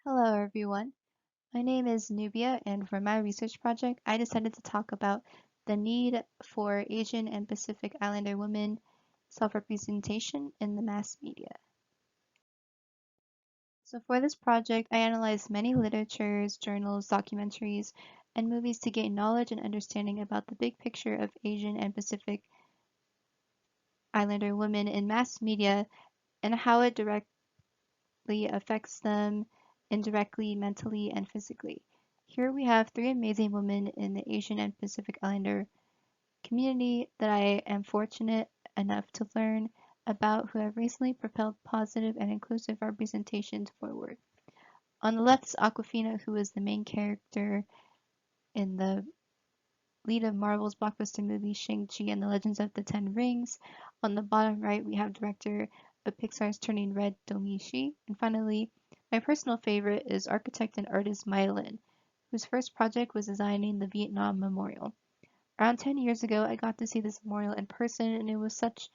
Hello, everyone. My name is Nubia, and for my research project, I decided to talk about the need for Asian and Pacific Islander women self-representation in the mass media. So for this project, I analyzed many literatures, journals, documentaries, and movies to gain knowledge and understanding about the big picture of Asian and Pacific Islander women in mass media and how it directly affects them indirectly, mentally, and physically. Here we have three amazing women in the Asian and Pacific Islander community that I am fortunate enough to learn about who have recently propelled positive and inclusive representations forward. On the left is Aquafina, who is the main character in the lead of Marvel's blockbuster movie Shang-Chi and the Legends of the Ten Rings. On the bottom right, we have director of Pixar's Turning Red, Domichi. And finally, my personal favorite is architect and artist Maya Lin, whose first project was designing the Vietnam Memorial. Around 10 years ago, I got to see this memorial in person, and it was such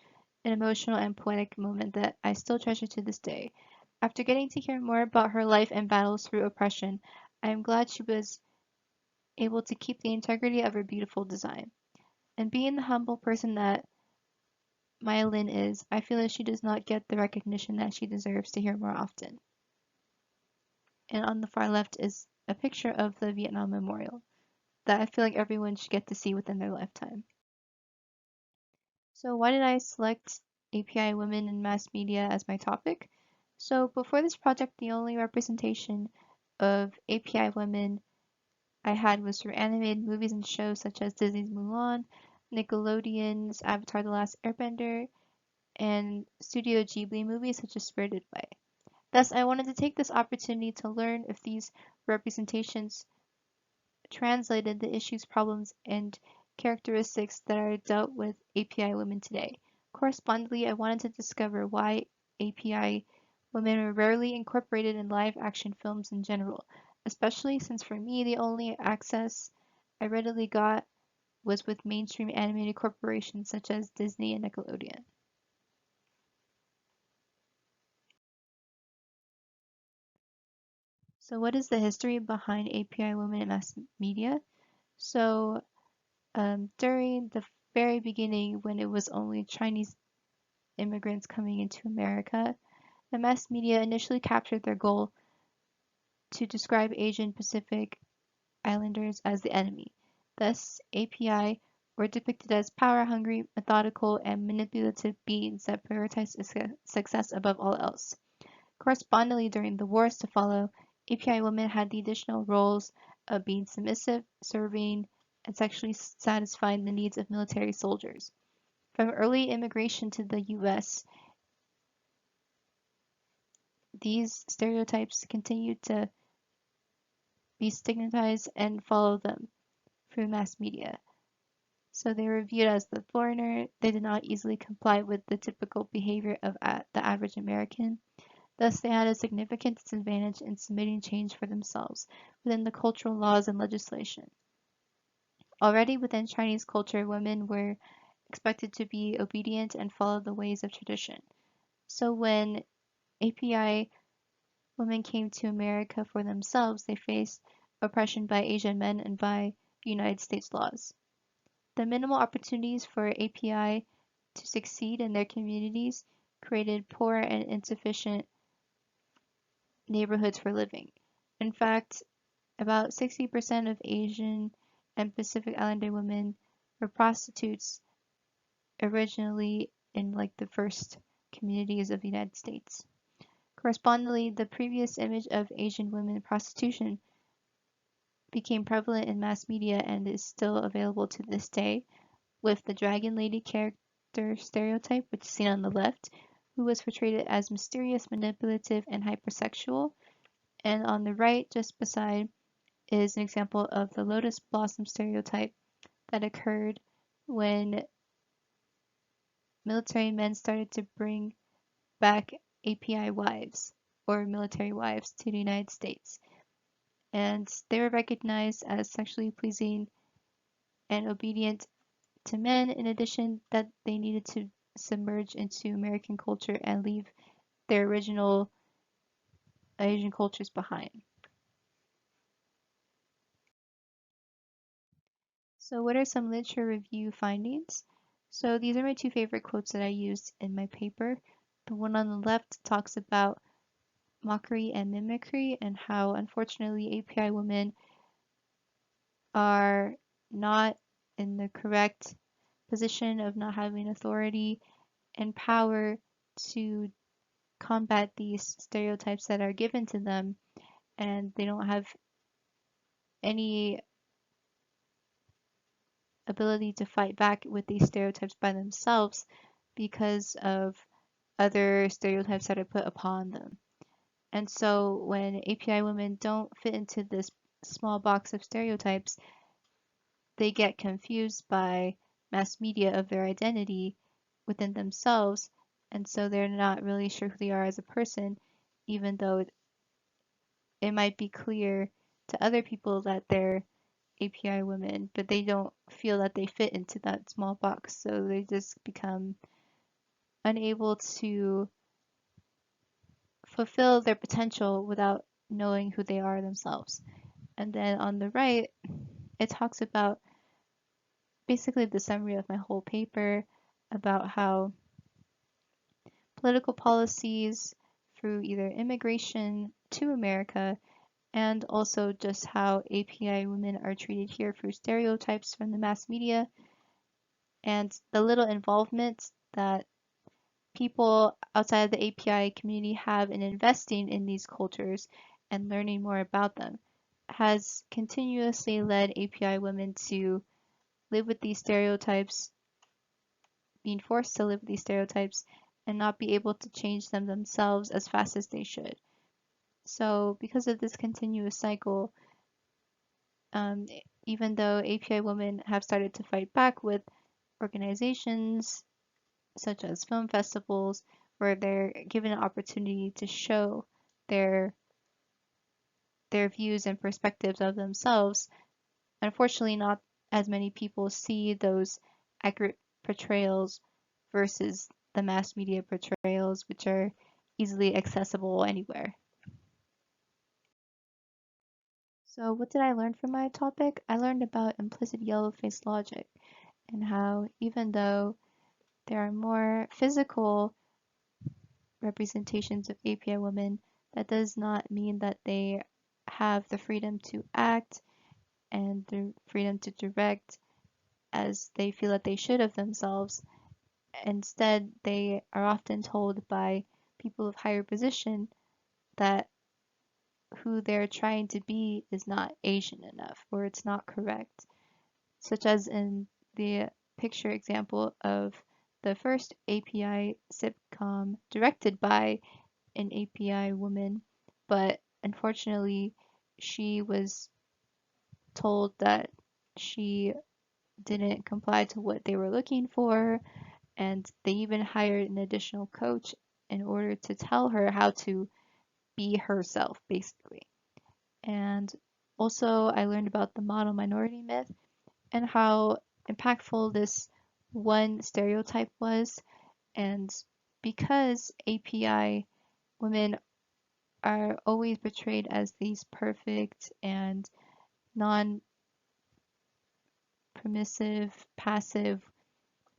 an emotional and poetic moment that I still treasure to this day. After getting to hear more about her life and battles through oppression, I am glad she was able to keep the integrity of her beautiful design. And being the humble person that Maya Lin is, I feel that she does not get the recognition that she deserves to hear more often. And on the far left is a picture of the Vietnam Memorial that I feel like everyone should get to see within their lifetime. So why did I select API women in mass media as my topic? So before this project, the only representation of API women I had was through animated movies and shows such as Disney's Mulan, Nickelodeon's Avatar: The Last Airbender, and Studio Ghibli movies such as Spirited Away. Thus, I wanted to take this opportunity to learn if these representations translated the issues, problems, and characteristics that are dealt with API women today. Correspondingly, I wanted to discover why API women are rarely incorporated in live action films in general, especially since for me the only access I readily got was with mainstream animated corporations such as Disney and Nickelodeon. So what is the history behind API women in mass media? So during the very beginning, when it was only Chinese immigrants coming into America, the mass media initially captured their goal to describe Asian Pacific Islanders as the enemy. Thus, API were depicted as power-hungry, methodical, and manipulative beings that prioritized success above all else. Correspondingly, during the wars to follow, API women had the additional roles of being submissive, serving, and sexually satisfying the needs of military soldiers. From early immigration to the US, these stereotypes continued to be stigmatized and follow them through mass media. So they were viewed as the foreigner. They did not easily comply with the typical behavior of the average American. Thus, they had a significant disadvantage in submitting change for themselves within the cultural laws and legislation. Already within Chinese culture, women were expected to be obedient and follow the ways of tradition. So when API women came to America for themselves, they faced oppression by Asian men and by United States laws. The minimal opportunities for API to succeed in their communities created poor and insufficient neighborhoods for living. In fact, about 60% of Asian and Pacific Islander women were prostitutes originally in like the first communities of the United States. Correspondingly, the previous image of Asian women in prostitution became prevalent in mass media and is still available to this day, with the Dragon Lady character stereotype, which is seen on the left, who was portrayed as mysterious, manipulative, and hypersexual. And on the right, just beside, is an example of the lotus blossom stereotype that occurred when military men started to bring back API wives or military wives to the United States. And they were recognized as sexually pleasing and obedient to men, in addition that they needed to submerge into American culture and leave their original Asian cultures behind. So what are some literature review findings? So these are my two favorite quotes that I used in my paper. The one on the left talks about mockery and mimicry and how unfortunately API women are not in the correct position of not having authority and power to combat these stereotypes that are given to them, and they don't have any ability to fight back with these stereotypes by themselves because of other stereotypes that are put upon them. And so when API women don't fit into this small box of stereotypes, they get confused by mass media of their identity within themselves, and so they're not really sure who they are as a person, even though it might be clear to other people that they're API women, but they don't feel that they fit into that small box, so they just become unable to fulfill their potential without knowing who they are themselves. And then on the right, it talks about basically the summary of my whole paper about how political policies through either immigration to America and also just how API women are treated here through stereotypes from the mass media and the little involvement that people outside of the API community have in investing in these cultures and learning more about them has continuously led API women to live with these stereotypes, being forced to live with these stereotypes, and not be able to change them themselves as fast as they should. So, because of this continuous cycle, um, even though API women have started to fight back with organizations such as film festivals, where they're given an opportunity to show their their views and perspectives of themselves. Unfortunately, not as many people see those accurate portrayals versus the mass media portrayals, which are easily accessible anywhere. So, what did I learn from my topic? I learned about implicit yellow face logic and how, even though there are more physical representations of API women, that does not mean that they have the freedom to act and the freedom to direct as they feel that they should of themselves. Instead, they are often told by people of higher position that who they're trying to be is not Asian enough or it's not correct, such as in the picture example of the first API sitcom directed by an API woman, but unfortunately, she was told that she didn't comply to what they were looking for, and they even hired an additional coach in order to tell her how to be herself, basically. And also, I learned about the model minority myth and how impactful this one stereotype was. And because API women are always portrayed as these perfect and non permissive, passive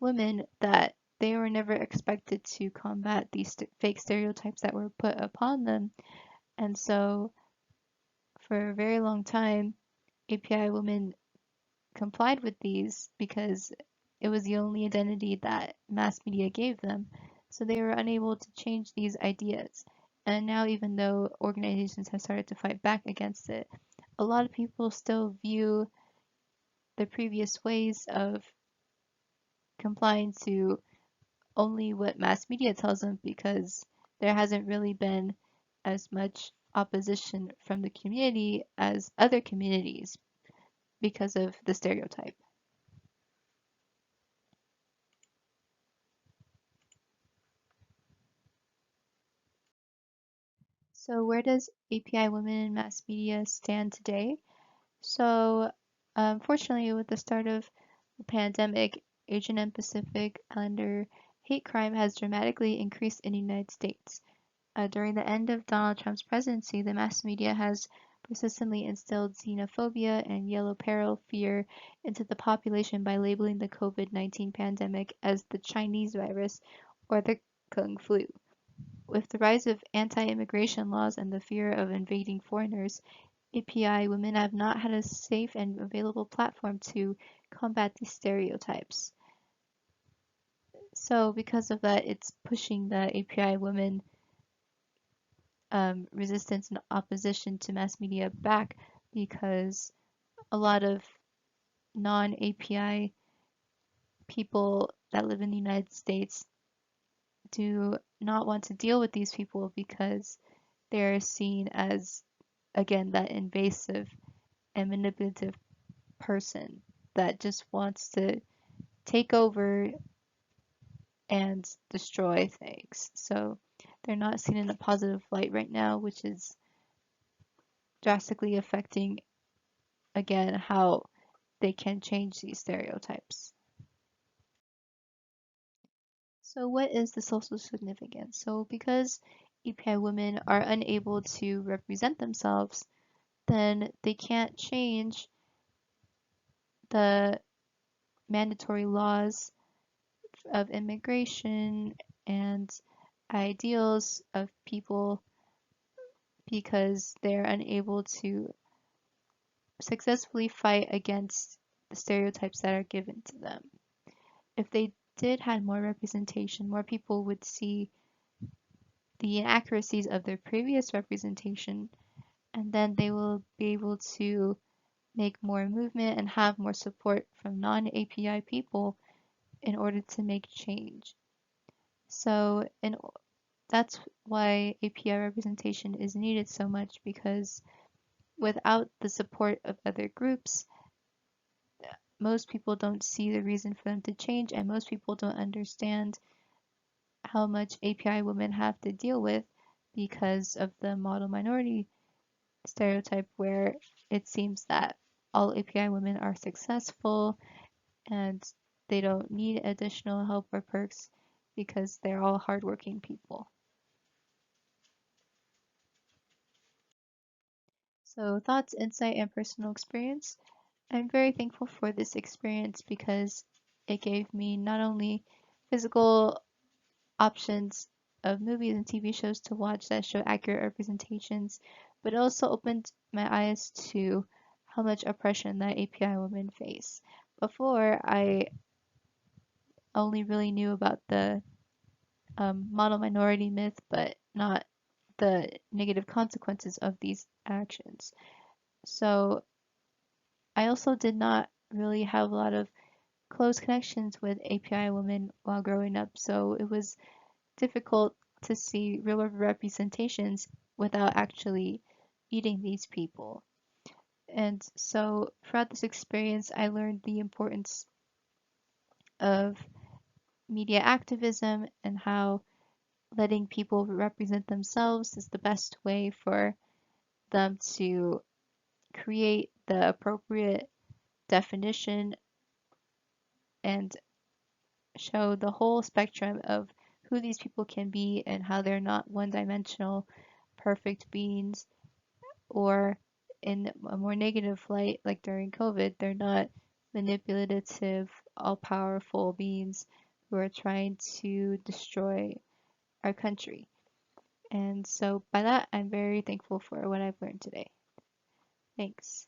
women, that they were never expected to combat these fake stereotypes that were put upon them. And so, for a very long time, API women complied with these because it was the only identity that mass media gave them. So they were unable to change these ideas. And now, even though organizations have started to fight back against it, a lot of people still view the previous ways of complying to only what mass media tells them because there hasn't really been as much opposition from the community as other communities because of the stereotype. So where does API women in mass media stand today? So unfortunately, with the start of the pandemic, Asian and Pacific Islander hate crime has dramatically increased in the United States. During the end of Donald Trump's presidency, the mass media has persistently instilled xenophobia and yellow peril fear into the population by labeling the COVID-19 pandemic as the Chinese virus or the Kung flu. With the rise of anti-immigration laws and the fear of invading foreigners, API women have not had a safe and available platform to combat these stereotypes. So because of that, it's pushing the API women resistance and opposition to mass media back because a lot of non-API people that live in the United States do not want to deal with these people because they're seen as, again, that invasive and manipulative person that just wants to take over and destroy things. So they're not seen in a positive light right now, which is drastically affecting, again, how they can change these stereotypes. So what is the social significance? So because API women are unable to represent themselves, then they can't change the mandatory laws of immigration and ideals of people because they're unable to successfully fight against the stereotypes that are given to them. If they did have more representation, more people would see the inaccuracies of their previous representation, and then they will be able to make more movement and have more support from non-API people in order to make change. So that's why API representation is needed so much because without the support of other groups, most people don't see the reason for them to change, and most people don't understand how much API women have to deal with because of the model minority stereotype where it seems that all API women are successful and they don't need additional help or perks because they're all hardworking people. So thoughts, insight, and personal experience. I'm very thankful for this experience because it gave me not only physical options of movies and TV shows to watch that show accurate representations, but it also opened my eyes to how much oppression that API women face. Before, I only really knew about the model minority myth, but not the negative consequences of these actions. So I also did not really have a lot of close connections with API women while growing up, so it was difficult to see real representations without actually meeting these people. And so throughout this experience, I learned the importance of media activism and how letting people represent themselves is the best way for them to create the appropriate definition and show the whole spectrum of who these people can be and how they're not one-dimensional perfect beings, or in a more negative light, like during COVID, they're not manipulative, all-powerful beings who are trying to destroy our country. And so by that, I'm very thankful for what I've learned today. Thanks.